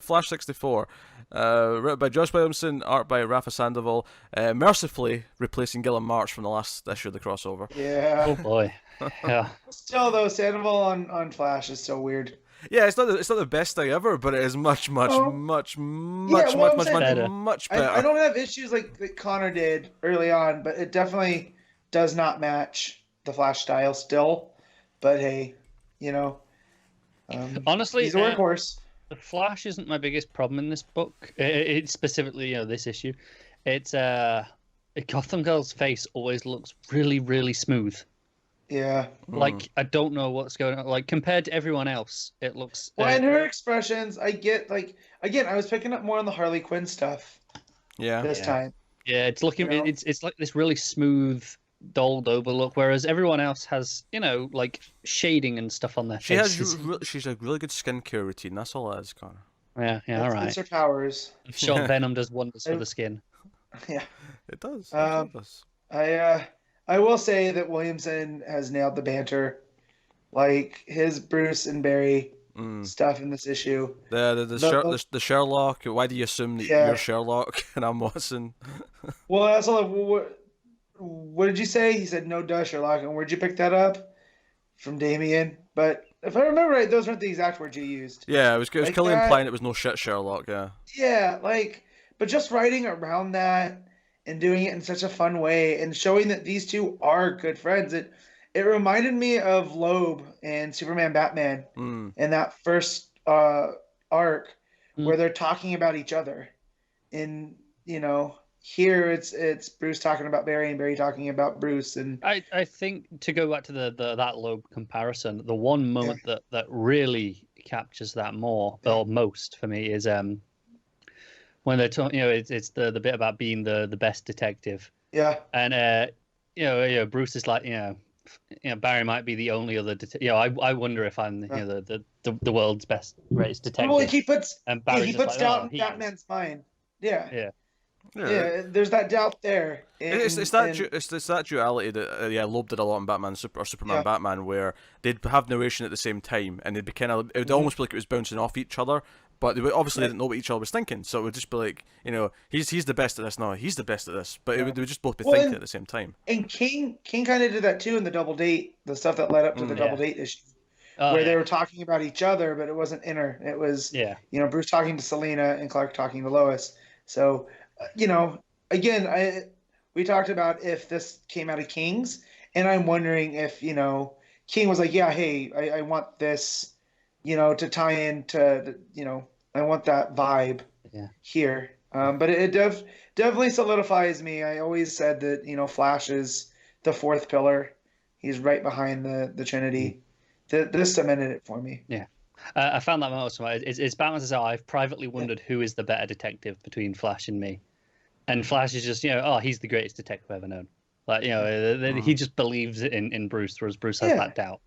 Flash 64, written by Josh Williamson, art by Rafa Sandoval, mercifully replacing Gilliam March from the last issue of the crossover. Yeah. Oh boy. Yeah. Still though, Sandoval on Flash is so weird. Yeah, it's not the best thing ever, but it is much Well, I'm saying, Better. much better. I don't have issues like that Connor did early on, but it definitely does not match the Flash style still. But hey, Honestly, he's a workhorse. the Flash isn't my biggest problem in this book. It's specifically, this issue. It's Gotham Girl's face always looks really, really smooth. Yeah. Like I don't know what's going on. Like compared to everyone else, it looks. Well, and her expressions, I get like again, I was picking up more on the Harley Quinn stuff. Yeah. This time. Yeah, it's looking. You know? It's like this really smooth, dulled over look, whereas everyone else has, like shading and stuff on their faces. She's a really good skincare routine. That's all it is, Connor. Yeah, all right. That's her powers. I'm sure Venom does wonders for the skin. Yeah. It does. It does. I will say that Williamson has nailed the banter, like his Bruce and Barry stuff in this issue. The Sherlock. Why do you assume that you're Sherlock and I'm Watson? Well, that's all. What did you say? He said no, duh, Sherlock. And where'd you pick that up? From Damien. But if I remember right, those weren't the exact words you used. Yeah, it was like Kelly implying it was no shit Sherlock. Yeah. Yeah, but just writing around that and doing it in such a fun way and showing that these two are good friends. It reminded me of Loeb and Superman Batman in that first arc where they're talking about each other. And here it's Bruce talking about Barry and Barry talking about Bruce. And I think to go back to that Loeb comparison, the one moment that really captures that more or most for me is when they're talking, it's the bit about being the best detective. Yeah. And Bruce is like, Barry might be the only other detective. I wonder if I'm the world's best, greatest detective. Well, he puts like, doubt in Batman's mind. Yeah. Yeah. Yeah, there's that doubt there. It's that duality that Loeb did a lot in Batman or Superman Batman, where they'd have narration at the same time, and it'd be kind of, it would almost be like it was bouncing off each other, but they obviously didn't know what each other was thinking, so it would just be like, he's the best at this, no, he's the best at this, but they would just both be thinking at the same time. And King kind of did that too in the Double Date, the stuff that led up to the Double Date issue, where they were talking about each other, but it wasn't inner. It was Bruce talking to Selina and Clark talking to Lois. So. Again, we talked about if this came out of King's, and I'm wondering if, King was like, yeah, hey, I want this, to tie into, I want that vibe here. But it definitely solidifies me. I always said that, Flash is the fourth pillar. He's right behind the Trinity. This cemented it for me. Yeah. I found that most. It's Batman says, I've privately wondered who is the better detective between Flash and me. And Flash is just, he's the greatest detective ever known. Like, he just believes in Bruce, whereas Bruce has that doubt.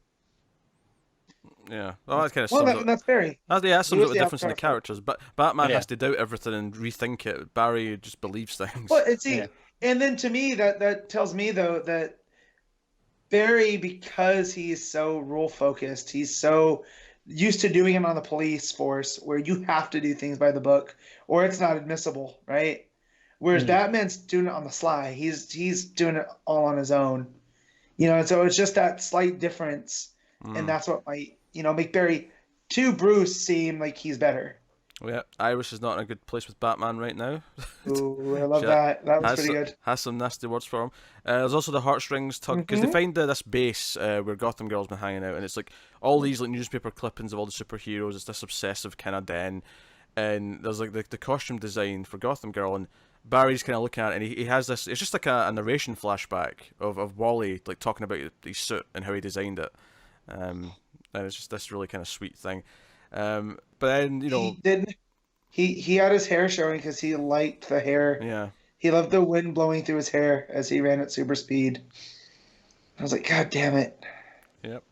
Yeah, well, that's kind of that's Barry. That sums up the difference in the characters. But Batman has to doubt everything and rethink it. Barry just believes things. Well, and then to me, that tells me though that Barry, because he's so rule focused, he's so used to doing it on the police force, where you have to do things by the book, or it's not admissible, right? Whereas Batman's doing it on the sly. He's doing it all on his own. And so it's just that slight difference. And that's what might, make Barry to Bruce seem like he's better. Yeah, Iris is not in a good place with Batman right now. Ooh, I love that. That was pretty good. Has some nasty words for him. There's also the heartstrings tug, because they find this base where Gotham Girl's been hanging out, and it's like all these like newspaper clippings of all the superheroes. It's this obsessive kind of den. And there's like the costume design for Gotham Girl, and Barry's kind of looking at it, and he has this. It's just like a narration flashback of Wally like talking about his suit and how he designed it, and it's just this really kind of sweet thing. But then he had his hair showing because he liked the hair. Yeah, he loved the wind blowing through his hair as he ran at super speed. I was like, God damn it. Yep.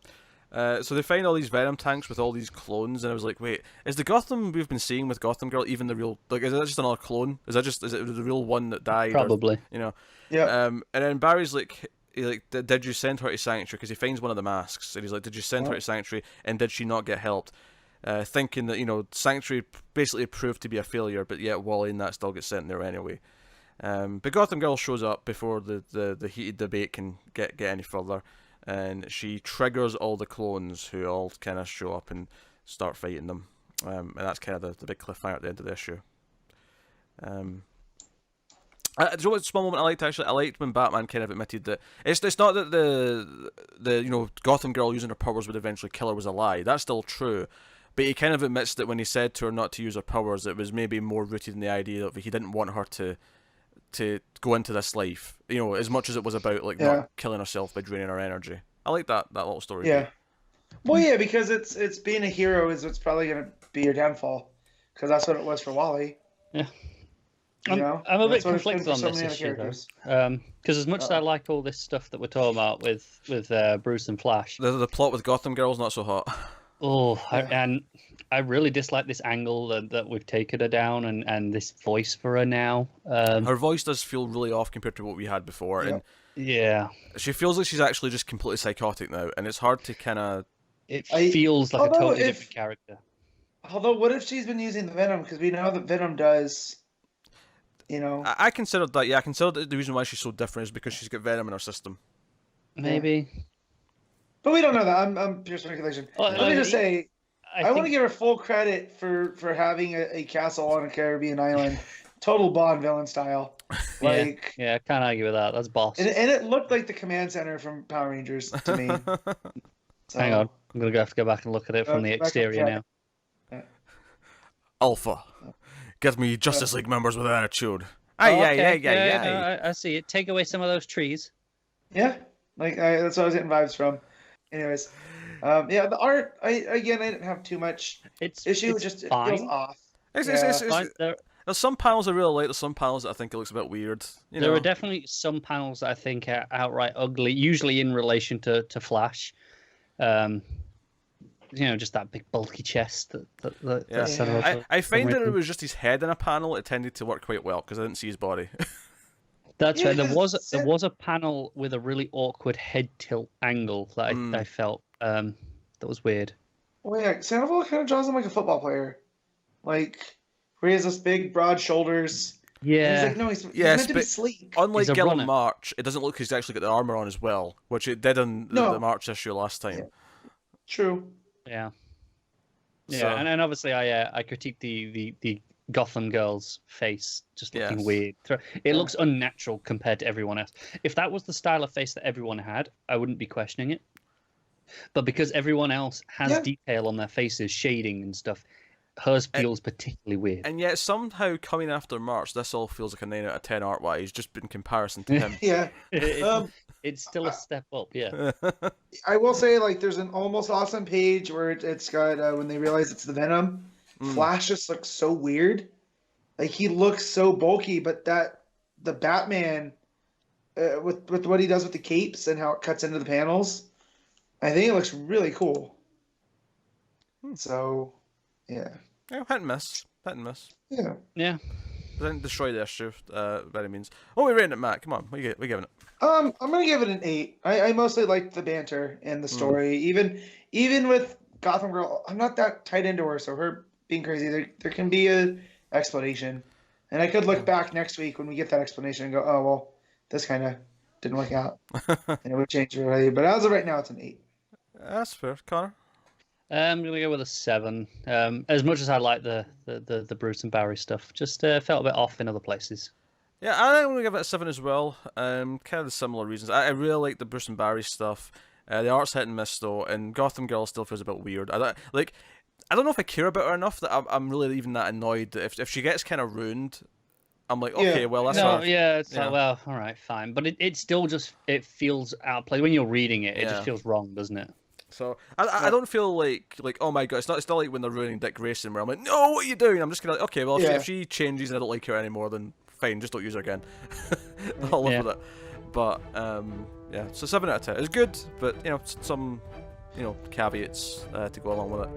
So they find all these Venom tanks with all these clones, and I was like, wait, is the Gotham we've been seeing with Gotham Girl even the real? Like, is that just another clone? Is it the real one that died? Probably. Yeah. And then Barry's like, did you send her to Sanctuary? Because he finds one of the masks, and he's like, did you send her to Sanctuary? And did she not get helped? thinking that Sanctuary basically proved to be a failure, but yet Wally and that still gets sent there anyway. But Gotham Girl shows up before the heated debate can get any further, and she triggers all the clones who all kind of show up and start fighting them. And that's kind of the big cliffhanger at the end of the issue. Do you know what small moment I liked actually? I liked when Batman kind of admitted that it's not that the Gotham Girl using her powers would eventually kill her was a lie. That's still true. But he kind of admits that when he said to her not to use her powers, it was maybe more rooted in the idea that he didn't want her to go into this life, as much as it was about not killing herself by draining her energy. I like that little story. Yeah. Well, yeah, because it's being a hero is what's probably going to be your downfall, because that's what it was for Wally. Yeah. I'm a bit conflicted on this issue, though. Because as much as I like all this stuff that we're talking about with Bruce and Flash... The plot with Gotham Girl's not so hot. Oh, and I really dislike this angle that we've taken her down and this voice for her now. Her voice does feel really off compared to what we had before. Yeah. And yeah. She feels like she's actually just completely psychotic now, and it's hard to kind of... It feels like a totally different character. Although, what if she's been using the Venom? Because we know that Venom does... I considered that, yeah. I considered that the reason why she's so different is because she's got Venom in her system. Maybe. But we don't know that. I'm pure speculation. Let me just say, I want to give her full credit for having a castle on a Caribbean island. Total Bond villain style. Yeah, I can't argue with that. That's boss. And it looked like the command center from Power Rangers to me. So, hang on. I'm going to have to go back and look at it from the exterior now. Yeah. Alpha. Get me Justice League members with attitude. Yeah. I see it. Take away some of those trees. Yeah, that's what I was getting vibes from. Anyways, the art. I didn't have too much issue. It feels off. There's some panels I really like. There's some panels that I think it looks a bit weird. There are definitely some panels that I think are outright ugly. Usually in relation to Flash. Just that big bulky chest. I find that it was just his head in a panel. It tended to work quite well because I didn't see his body. That's right. There was a panel with a really awkward head tilt angle that I felt that was weird. Well, yeah, Sandoval kind of draws him like a football player, where he has this big, broad shoulders. Yeah. And he's meant to be sleek. Unlike Gillen March, it doesn't look like he's actually got the armor on as well, which it did in the March issue last time. Yeah. True. Yeah. Yeah, and obviously I critiqued the Gotham Girl's face just looking weird. It looks unnatural compared to everyone else. If that was the style of face that everyone had, I wouldn't be questioning it. But because everyone else has detail on their faces, shading and stuff, hers feels particularly weird. And yet somehow coming after March, this all feels like a 9 out of 10 art-wise, just in comparison to him. Yeah. It's still a step up, yeah. I will say, there's an almost awesome page where it's got, when they realize it's the Venom, Flash just looks so weird. He looks so bulky, but the Batman, with what he does with the capes and how it cuts into the panels, I think it looks really cool. So, yeah. Yeah, hit and miss. Yeah. Yeah. Didn't destroy the issue, by any means. What are we rating it, Matt? Come on, what are you giving it? I'm gonna give it an 8. I mostly liked the banter and the story. Even with Gotham Girl, I'm not that tied into her, so her being crazy, there can be a explanation. And I could look back next week when we get that explanation and go, oh well, this kind of didn't work out, and it would change it already. But as of right now, it's an 8. That's fair, Connor. I'm gonna go with a 7. As much as I like the Bruce and Barry stuff, just felt a bit off in other places. Yeah, I'm gonna give it a 7 as well. Kind of the similar reasons. I really like the Bruce and Barry stuff. The art's hit and miss though, and Gotham Girl still feels a bit weird. I don't know if I care about her enough that I'm really even that annoyed that if she gets kind of ruined, I'm like, okay, well that's like, well, all right, fine, but it still just feels out of place when you're reading it. It just feels wrong, doesn't it? So I don't feel like oh my god, it's not like when they're ruining Dick Grayson where I'm like, no, what are you doing? I'm just gonna okay, well if she changes and I don't like her anymore, then fine, just don't use her again. I'll live with it. But so 7 out of 10. It's good, but some caveats to go along with it.